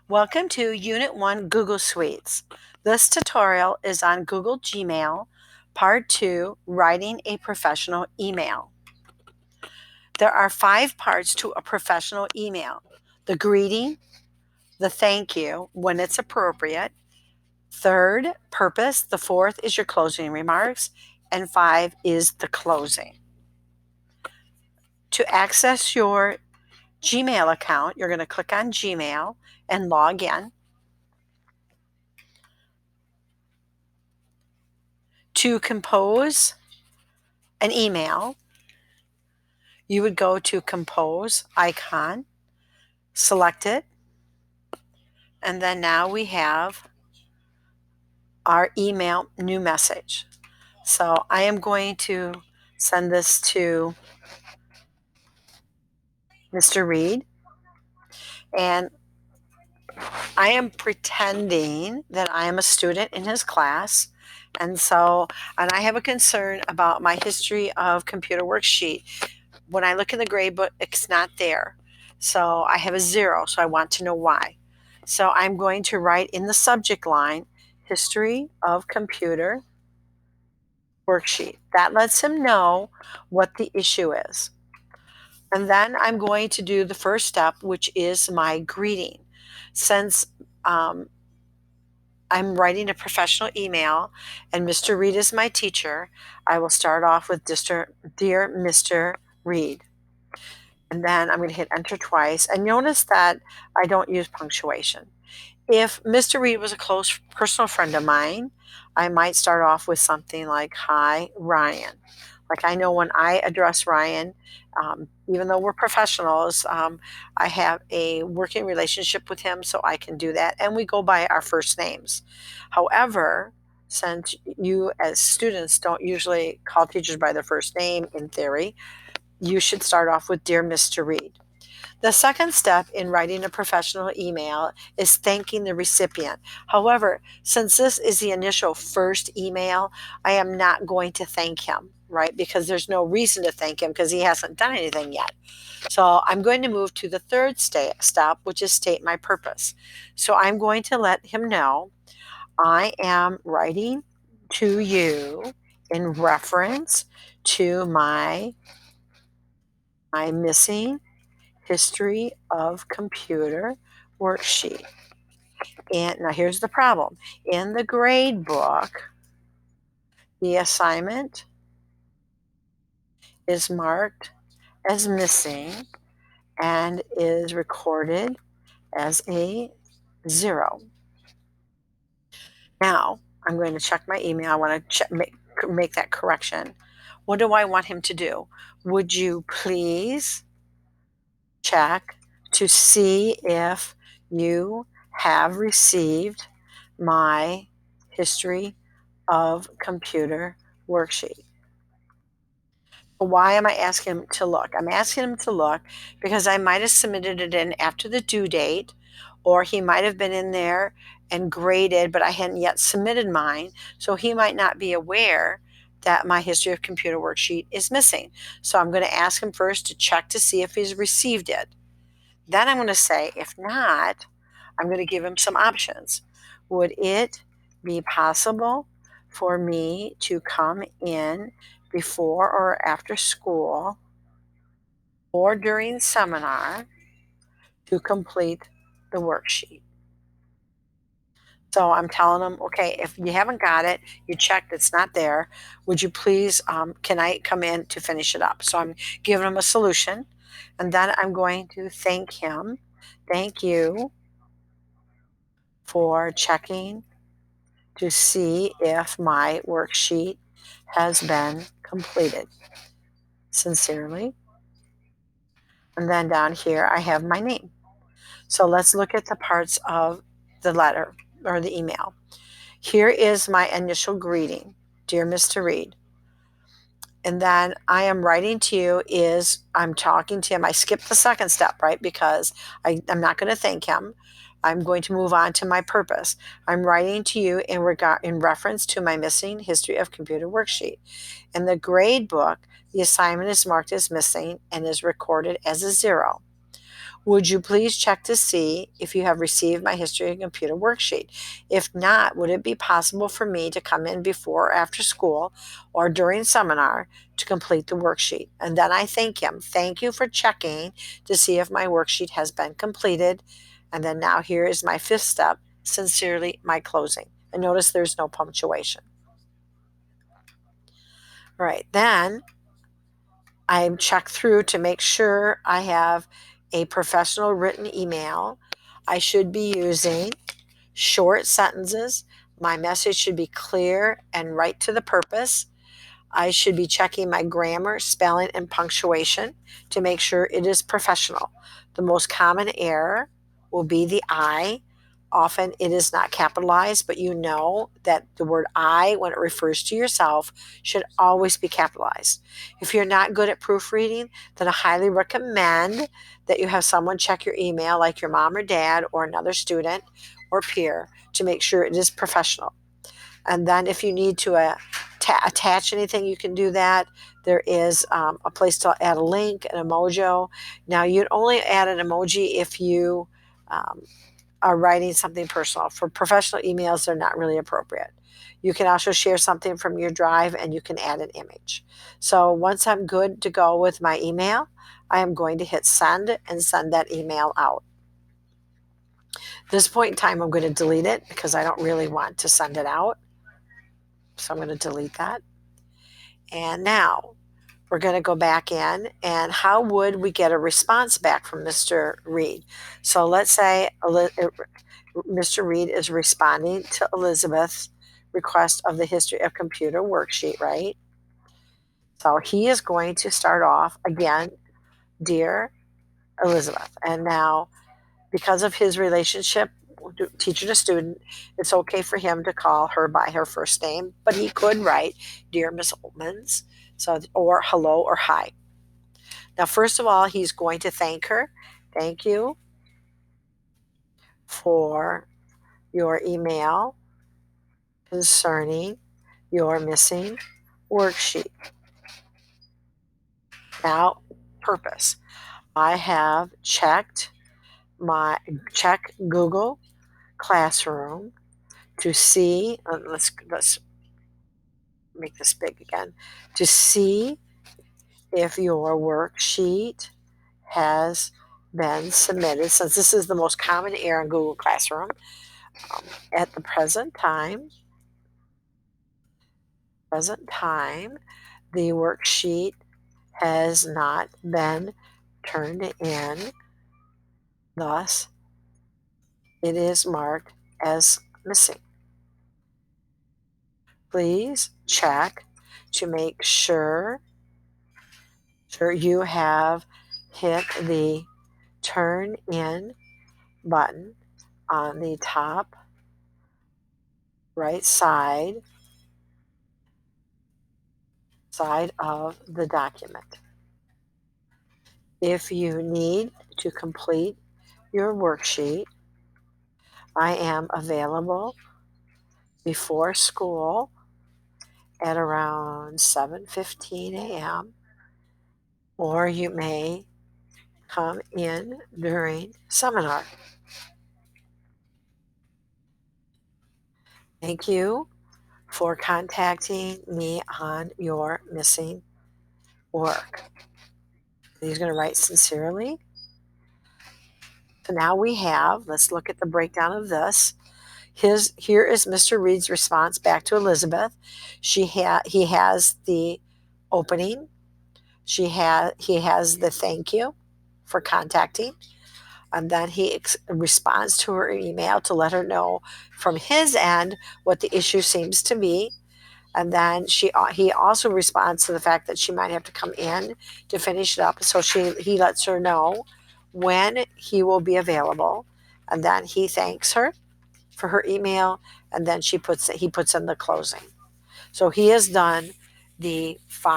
Welcome to Unit 1 Google Suites. This tutorial is on Google Gmail, Part 2, Writing a Professional Email. There are 5 parts to a professional email: the greeting, the thank you when it's appropriate, third, purpose, the fourth is your closing remarks, and 5 is the closing. To access your Gmail account, you're going to click on Gmail and log in. To compose an email, you would go to compose icon, select it, and then now we have our email new message. So I am going to send this to Mr. Reed, and I am pretending that I am a student in his class. And I have a concern about my history of computer worksheet. When I look in the grade book, it's not there. So I have a 0, so I want to know why. So I'm going to write in the subject line, History of Computer Worksheet. That lets him know what the issue is. And then I'm going to do the first step, which is my greeting. Since I'm writing a professional email and Mr. Reed is my teacher, I will start off with Dear Mr. Reed. And then I'm going to hit enter twice. And notice that I don't use punctuation. If Mr. Reed was a close personal friend of mine, I might start off with something like, Hi, Ryan. Like I know when I address Ryan, even though we're professionals, I have a working relationship with him, so I can do that. And we go by our first names. However, since you as students don't usually call teachers by their first name in theory, you should start off with Dear Mr. Reed. The second step in writing a professional email is thanking the recipient. However, since this is the initial first email, I am not going to thank him, right? Because there's no reason to thank him because he hasn't done anything yet. So I'm going to move to the third step, which is state my purpose. So I'm going to let him know I am writing to you in reference to my missing History of Computer worksheet. And now here's the problem. In the grade book, the assignment is marked as missing and is recorded as a 0. Now I'm going to check my email. I want to make that correction. What do I want him to do? Would you please check to see if you have received my History of Computer worksheet? Why am I asking him to look? I'm asking him to look because I might have submitted it in after the due date, or he might have been in there and graded, but I hadn't yet submitted mine. So he might not be aware that my History of Computer worksheet is missing. So I'm going to ask him first to check to see if he's received it. Then I'm going to say, if not, I'm going to give him some options. Would it be possible for me to come in before or after school or during seminar to complete the worksheet? So I'm telling them, okay, if you haven't got it, you checked, it's not there, would you please, can I come in to finish it up? So I'm giving them a solution, and then I'm going to thank him. Thank you for checking to see if my worksheet has been completed. Sincerely. And then down here I have my name. So let's look at the parts of the letter or the email. Here is my initial greeting. Dear Mr. Reed. And then I am writing to you is I'm talking to him. I skipped the second step, right? Because I'm not going to thank him. I'm going to move on to my purpose. I'm writing to you in reference to my missing History of Computer worksheet. In the grade book, the assignment is marked as missing and is recorded as a 0. Would you please check to see if you have received my history and computer worksheet? If not, would it be possible for me to come in before or after school or during seminar to complete the worksheet?" And then I thank him. "Thank you for checking to see if my worksheet has been completed." And then now here is my fifth step. "Sincerely, my closing." And notice there's no punctuation. All right, then I check through to make sure I have a professional written email. I should be using short sentences. My message should be clear and right to the purpose. I should be checking my grammar, spelling, and punctuation to make sure it is professional. The most common error will be the I. Often it is not capitalized, but you know that the word I, when it refers to yourself, should always be capitalized. If you're not good at proofreading, then I highly recommend that you have someone check your email, like your mom or dad or another student or peer, to make sure it is professional. And then if you need to attach anything, you can do that. There is a place to add a link, an emoji. Now, you'd only add an emoji if you are writing something personal. For professional emails, they're not really appropriate. You can also share something from your drive and you can add an image. So once I'm good to go with my email, I am going to hit send and send that email out. At this point in time, I'm going to delete it because I don't really want to send it out. So I'm going to delete that. And now we're going to go back in, and how would we get a response back from Mr. Reed? So let's say Mr. Reed is responding to Elizabeth's request of the history of computer worksheet, right? So he is going to start off again, "Dear Elizabeth." And now, because of his relationship, teacher to student, it's okay for him to call her by her first name, but he could write "Dear Miss Oltmans," so, or "Hello" or "Hi." Now, first of all, he's going to thank her. "Thank you for your email concerning your missing worksheet." Now, purpose. I have check Google Classroom to see, let's make this big again, to see if your worksheet has been submitted, since this is the most common error in Google Classroom. At the present time, the worksheet has not been turned in, thus it is marked as missing. Please check to make sure you have hit the turn in button on the top right side of the document. If you need to complete your worksheet, I am available before school at around 7:15 a.m., or you may come in during seminar. Thank you for contacting me on your missing work. He's going to write "Sincerely." So now we have, let's look at the breakdown of this. Here is Mr. Reed's response back to Elizabeth. He has the opening. He has the "thank you for contacting." And then he responds to her email to let her know from his end what the issue seems to be. And then he also responds to the fact that she might have to come in to finish it up. So he lets her know when he will be available. And then he thanks her for her email, and then he puts in the closing. So he has done the